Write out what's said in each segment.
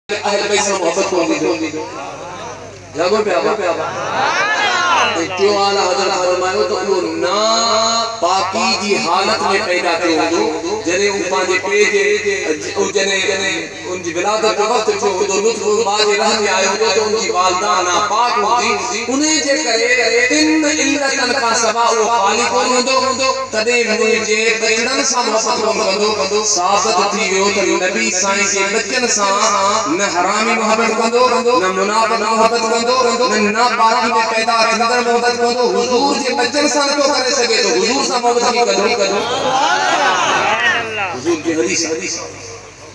अहल बैत से मोहब्बत को जागो पे आवा क्यों आला हजरत फरमायो तो वो ना पाकी जी हालत में पैदा थियो हो जने उपा जे पेज ओ जने उन जी विलादत वक्त थियो तो लुत्फ बाज रहम आयो तो उनकी वालदा ना पाक होती उन्हें जे करे तिन इल्लतन का सवा ओ खालिक होंदो तदे मुझे बचड़न सा मोहब्बत कंदो साबित थी वियो त नबी साईं जे बचन सा न हरामी मोहब्बत कंदो न मुनाफिक मोहब्बत कंदो न नापाकी में पैदा अंदर मोहब्बत कंदो हुजूर जे बचन सा न करे सके तो हुजूर सा मोहब्बत की कदो हुजूर की हदीस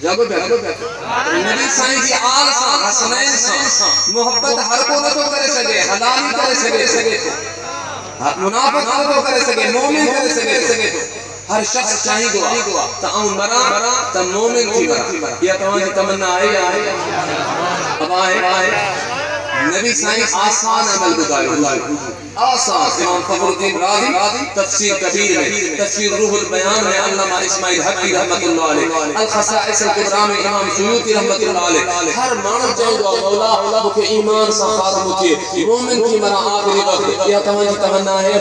जागो नबी साईं जी आल सा हसनैन सा मोहब्बत हर को न तो करे सके हलाल करे सके तो मुनाफिक न तो करे सके मोमिन करे सके तो हर शख्स चाहिए त आऊं मरा त मोमिन थी मरा या तवा जी तमन्ना है अब आए नबी साईं आसान अमल बुधायो आसान इमाम फखरुद्दीन राज़ी तफसीर कबीर में तफसीर रूहुल बयान में अल्लामा इस्माइल हक़ी रहमतुल्लाह अलैह अल खसाइस अल कुबरा में इमाम सुयूती रहमतुल्लाह अलैह हर मानव चाहंदो मौला मुखे ईमान सा खात्मो थिए मोमिन थी मरा आखिरी वक्त या तवा जी तमन्ना है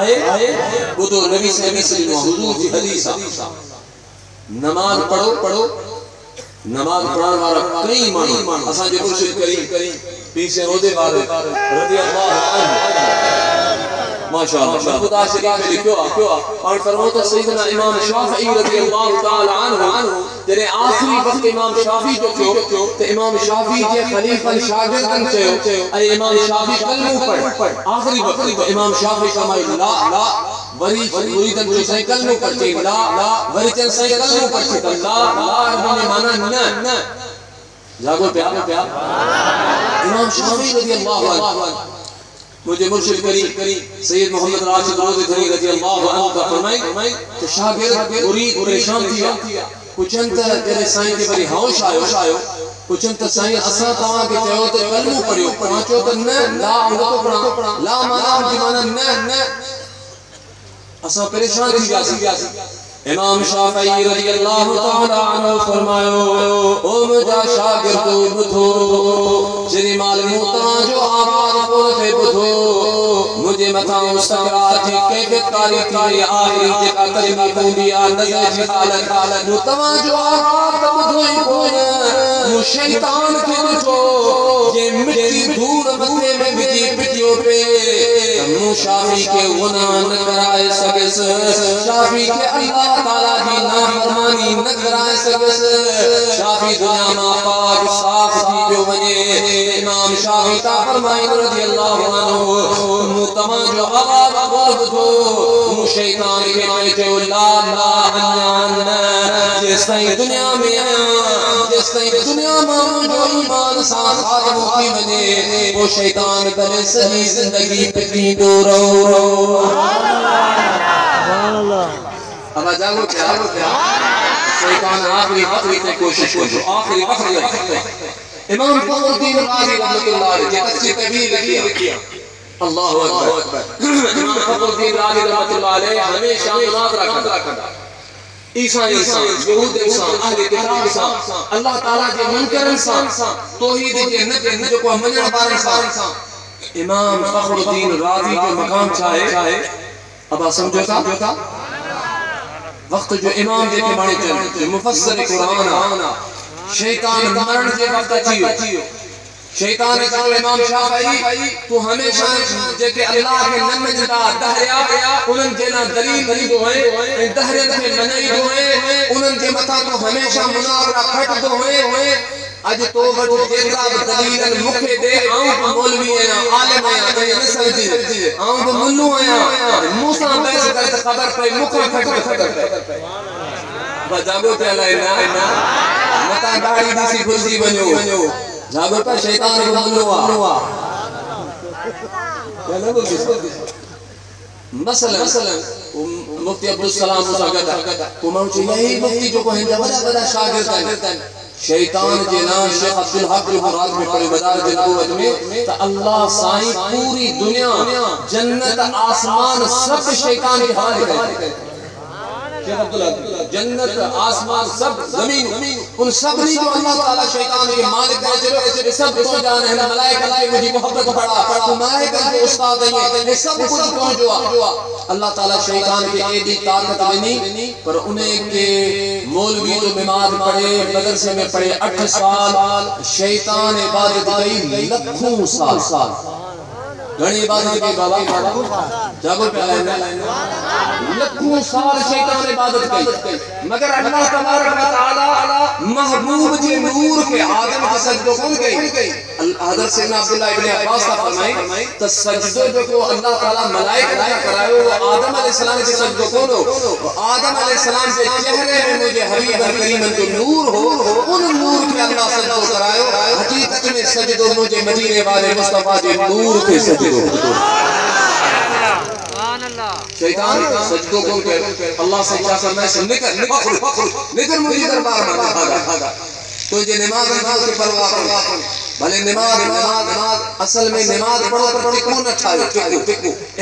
आए बुधो नबी सल्लल्लाहु हुजूर की हदीस नमाज पढ़ो नमाज पढ़ाने वाला कई मानो असा जो मुर्शिद करी पीछे रोदे वाले रज़ी अल्लाह अन्हु माशाअल्लाह खुदा शरीफ में लिखो और फरमाओ तो सैयदना इमाम शाफई रज़ी अल्लाह तआला अन्हु जने आखिरी वक्त इमाम शाफी जो थियो तो इमाम शाफी के खलीफा शागिर्दन चयो अरे इमाम शाफी कलमो पढ़ आखिरी वक्त तो इमाम शाफी फरमाई ला वरी मुरीदन जो सही कलमो पढ़ते ला वरी चन सही कलमो पढ़ते ला ने माना न जागो प्या इमाम शाफी रज़ी अल्लाह अन्हु मुझे मुर्शिद करी सैयद मोहम्मद राशिद रोज़ी धनी रज़ी अल्लाह अन्हु का फरमाई तो शागिर्द मुरीद परेशान थिया कुछन त जने साईं के वरी होश आयो कुछन त साईं असा तवा के चयो तो कलमो पढ़ियो पांचो तो न ला उनको पढ़ा ला माना न असा परेशान थी वियासी इमाम शाफई रज़ी अल्लाह तआला अन्हु फरमायो ओ मुजा शागिर्दो बुधो जिनी मालूम ता जो आवाज पोते बुधो मुझे मथा मुस्तकरात के कारी कारी आखिरी जेका कलमा पूरी आ नजर जी हालत तवा जो आवाज बुधो कोन मु शैतान के बुधो जे मिट्टी धूल मथे में विजी पिटियो पे मु शाफी के गुनाह न कराए सकेस शाफी के अल्लाह ताला की नाफरमानी न कराए सकेस शाफी दुनिया में पाक साफ थी जो वने इमाम शाफी का फरमाई रज़ी अल्लाह अन्हु मुतमा जो आवाज बोल दो मु शैतान के बेटे ला जिस दुनिया में आया जिस दुनिया में जो ईमान सा खात्म की वने वो शैतान करे सही जिंदगी पिटी दो रो अब जागो क्या शैतान आखिरी तक कोशिश करो आखिरी वक्त इमाम फखरुद्दीन राज़ी रहमतुल्लाह अलैह तफसीर कबीर लिखिया अल्लाहु अकबर इमाम फखरुद्दीन राज़ी रहमतुल्लाह अलैह हमेशा मुनाज़रा करता ईसा यहूद अहले किताब सा अल्लाह ताला के मुनकरन सा तौहीद के न जो को मजन बारे सा इमाम फखरुद्दीन राज़ी के मकाम चाहे अब समझो था वक्त जो इमाम देखे बाणी चल मुफस्सिर कुरान शैतान मरण के वक्त अचियो शैतान ने कहा इमाम शाफई तू हमेशा जेके अल्लाह के नाम में जदा दहरिया उनन के ना दलील दो है दहरे के मनई दो है उनन के मथा तो हमेशा मुनावरा खट दो है आज तो वट जेकरा दलील मुखे दे आऊं मौलवी है आलिम है न समझी आऊं मुल्लू है मूसा बहस कर खबर पे मुखा खट बजागो पे ना मता दाढ़ी दिसी खुशी बनो जागो पे शैतान को मुल्लुआ क्या बोल मसलन मुफ्ती अब्दुल सलाम मुसा गदा कुमाऊ यही मुफ्ती जो को है बड़ा शागिर्द शैतान जेना शेख अब्दुल हक मुराद में पढ़े मदार नबूवत में तो अल्लाह साईं पूरी दुनिया जन्नत आसमान सब शैतान के हाथ है शेख अब्दुल हक जन्नत आसमान सब जमीन उन सब ने जो अल्लाह ताला शैतान के मालिक है सब तो जान है मलाइका के मुझे मोहब्बत पड़ा तो मलाइका के उस्ताद है ये सब कुछ पहुंचवा अल्लाह ताला शैतान के एदी ताकत नहीं पर उन्हें के मौलवी तो नमाज पढ़े मदरसे में पढ़े 8 साल शैतान इबादत कई लाखों साल घणी इबादत की बाबा जागो पहले लाखों साल शैतान इबादत की मगर अल्लाह तबारक व तआला महबूब जे नूर के आदम के सजदो कौन गई हज़रत सैयदना अब्दुल्लाह इब्न अब्बास का फरमाए तो सजदो जो को अल्लाह ताला मलाइका करायो वो आदम अलैहि सलाम के सजदो कौन हो आदम अलैहि सलाम के चेहरे में मुझे हबीब करीम जो नूर हो उन नूर के अल्लाह सजदो करायो हकीकत में सजदो मुझे मदीने वाले मुस्तफा के नूर के सजदो शैतान सजदों को अल्लाह से क्या करना है निकल मुझे दरबार में भागा तो ये नमाज की परवाह भले नमाज असल में नमाज पढ़ो पर टिकू न ठायो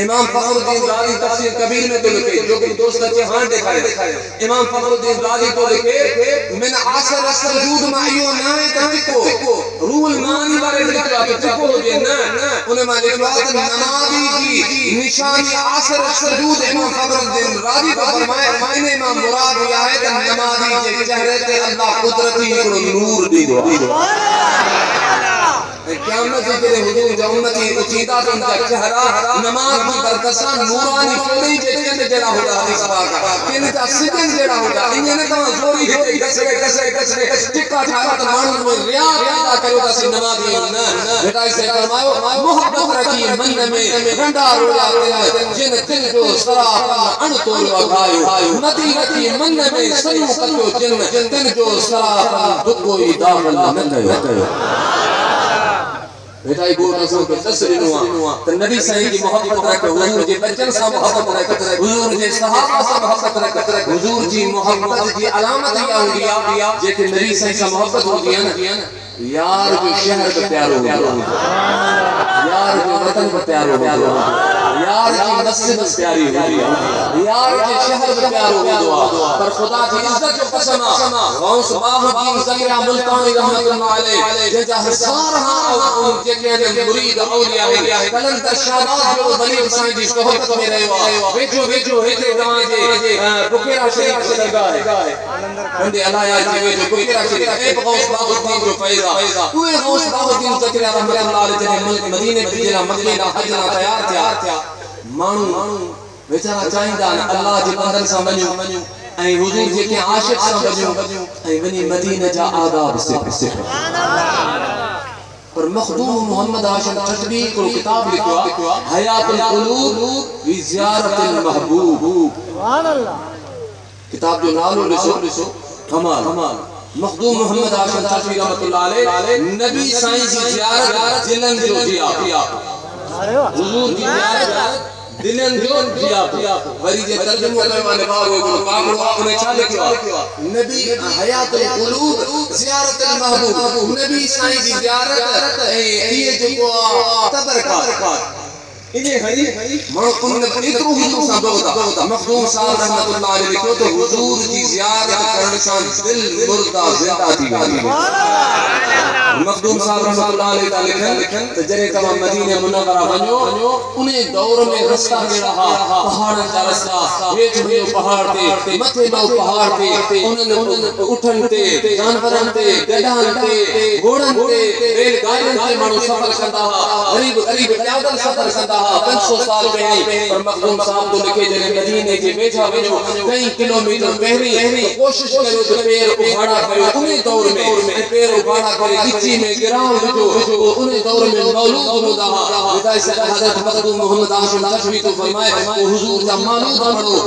इमाम फखरुद्दीन राज़ी तफसीर कबीर में तो लिखे जो कि दोस्त अच्छे हां दिखाए इमाम फखरुद्दीन राज़ी तो लिखे मिन आसर सुजूद मायो ना टिको रूल मानी वाले लिखा तो टिको हो ना उन्हें माने बात नमाजी की निशानी आसर सुजूद इमाम फखरुद्दीन राज़ी को फरमाए मायने इमाम मुराद यह है कि नमाजी के चेहरे पे अल्लाह कुदरती नूर दी दो क़यामत के दिन हुजूर जो उम्मती उचीदा तो उनका चेहरा नमाज की बरकत से नूरानी चोरी के चंद जड़ा होगा हदीस पाक का इनका सिजन जड़ा होगा इन्हें तो जोरी है कसरे टिक्का ठाका तो मानू में रिया पैदा करो तो नमाजी ना बेटा इसे फरमायो मोहब्बत रखी मन में गंडा रोया जिन दिल जो सराफन अणतोल वगायो नदी रखी मन में सनु कतो जिन दिल जो सराफन दुकोई दाखल न कयो बेटा ये गोटा सो के तस्वीर हुआ तो नबी सही की मोहब्बत रखे हुजूर जी बच्चन सा मोहब्बत रखे हुजूर जी सहाबा सा मोहब्बत रखे हुजूर जी मोहब्बत की अलामत क्या होगी जे कि नबी सही सा मोहब्बत होगी ना यार जो शहर का प्यार हो यार जो वतन का प्यार हो यार की मस्जिद प्यारी हो यार के शहर का प्यार हो पर खुदा की इज्जत जो कसम गौस बाहुद्दीन ज़किया मुल्तानी रहमतुल्लाह अलैह जजा हजार हां जे के मुरीद औलिया है कलंद शाबाश जो वली साईं जी सोहबत में रहो वेठो हेते तवां जे बुकेरा शरीफ से लगा है कंदे अलाया जी जो बुकेरा शरीफ एक गौस बाहुद्दीन जो पैदा उहे गौस बाहुद्दीन ज़किया रहमतुल्लाह अलैह जने मदीने में जिला मदीना हज ना तैयार थिया मानू बेचारा चाहींदा अल्लाह जे बंदन सा वञो ऐं हुजूर जेके आशिक सा वञो ऐं वञी मदीने जा आदाब सिख पर मखदूम मोहम्मद हाशिम चटवी को किताब लिखवा हयातुल कुलूब वी ज़ियारतुल महबूब सुभान अल्लाह किताब जो नालो लिसो कमाल मखदूम मोहम्मद हाशिम चटवी रहमतुल्लाह अलैह नबी साईं जी ज़ियारत दिलन जो दिया हुजूर की ज़ियारत दिलन जो दिया वरी जे तर्जुमो कयो माने बाबू काकड़ो आपने छा लिखियो नबी हयातुल कुलूब ज़ियारतुल महबूब नबी साईं जी ज़ियारत ये जो तबरकात इने हरी मानो उन इतरो हुजूर सा दोदा मखदूम साहब रहमतुल्लाह अलैह लिखो तो हुजूर की ज़ियारत करने से दिल मुर्दा जिंदा थी मखदूम साहब रहमतुल्लाह अलैह लिखन तो जरे तमाम मदीने मुनव्वरा वञो उन्हें दौर में रास्ता के रहा पहाड़ का रास्ता हेठ में पहाड़ ते मथे में पहाड़ ते उन्हें उठन ते जानवरन ते गधान ते घोड़न ते रेलगाड़ियों से मानो सफर करता करीब पैदल सफर करता 500 साल पहले पर मखदूम साहब तो लिखे जने मदीने के बेचा वञो कई किलोमीटर पहरी कोशिश करो तो पैर उघाड़ा कयो उन्हें दौर में पैर उघाड़ा करे गिच्ची में गिराओ जो उन्हें दौर में मौलूद होता बेटा से हजरत मखदूम मोहम्मद हाशिम तशवी तो फरमाए वो हुजूर का मौलूद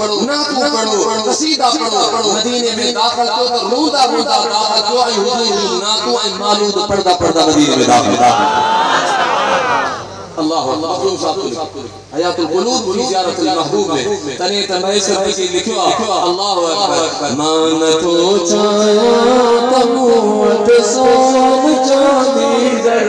पढ़ो नातू पढ़ो कसीदा पढ़ो मदीने में दाखिल हो तो रोदा दाखिल हो हुजूर नातू और मौलूद पढ़दा मदीने में दाखिल अल्लाह मखदूम साहब हयातुल कुलूब की ज़ियारतुल महबूब में तने तमैसर की लिखो अल्लाहु अकबर मान तो चाया तमुत सोन चांदी जर